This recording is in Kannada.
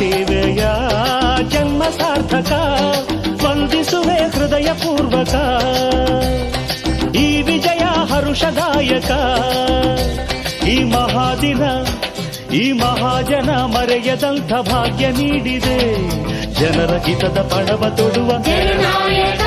ಸೇವೆಯ ಜನ್ಮ ಸಾರ್ಥಕ ವಂದಿಸುವೆ ಹೃದಯ ಪೂರ್ವಕ. ಈ ವಿಜಯ ಹರುಷದಾಯಕ, ಈ ಮಹಾದಿನ ಈ ಮಹಾಜನ ಮರೆಯದಂಥ ಭಾಗ್ಯ ನೀಡಿದೆ. ಜನರ ಹಿತದ ಪಡವ ತೊಡುವ ಜನನಾಯಕ